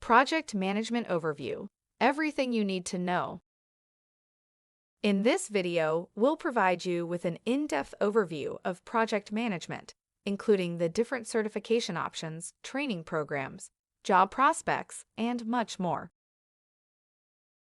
Project Management Overview. Everything you need to know. In this video, we'll provide you with an in-depth overview of project management, including the different certification options, training programs, job prospects, and much more.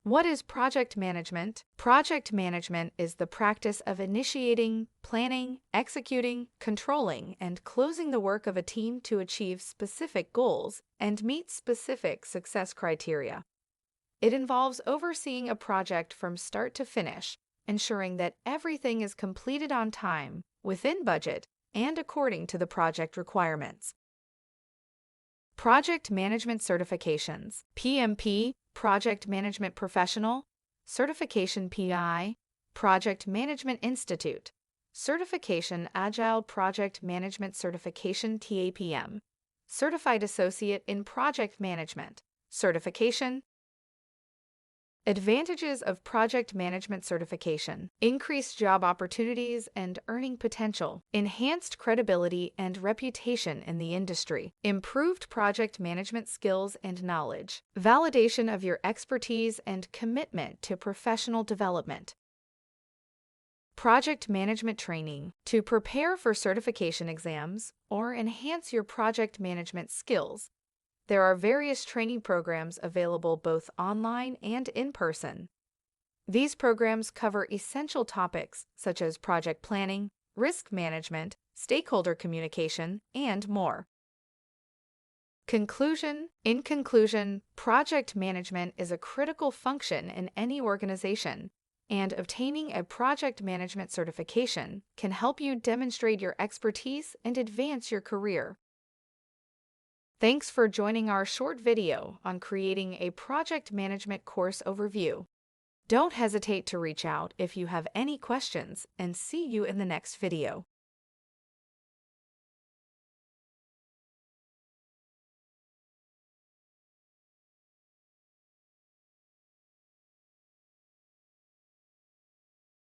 What is project management? Project management is the practice of initiating, planning, executing, controlling, and closing the work of a team to achieve specific goals and meet specific success criteria. It involves overseeing a project from start to finish, ensuring that everything is completed on time, within budget, and according to the project requirements. Project Management Certifications. PMP, Project Management Professional, Certification PI, Project Management Institute, Certification Agile Project Management Certification TAPM, Certified Associate in Project Management, Certification. Advantages of project management certification: increased job opportunities and earning potential, enhanced credibility and reputation in the industry, improved project management skills and knowledge, validation of your expertise and commitment to professional development. Project management training. To prepare for certification exams or enhance your project management skills, there are various training programs available both online and in person. These programs cover essential topics such as project planning, risk management, stakeholder communication, and more. Conclusion. In conclusion, project management is a critical function in any organization, and obtaining a project management certification can help you demonstrate your expertise and advance your career. Thanks for joining our short video on creating a project management course overview. Don't hesitate to reach out if you have any questions, and see you in the next video.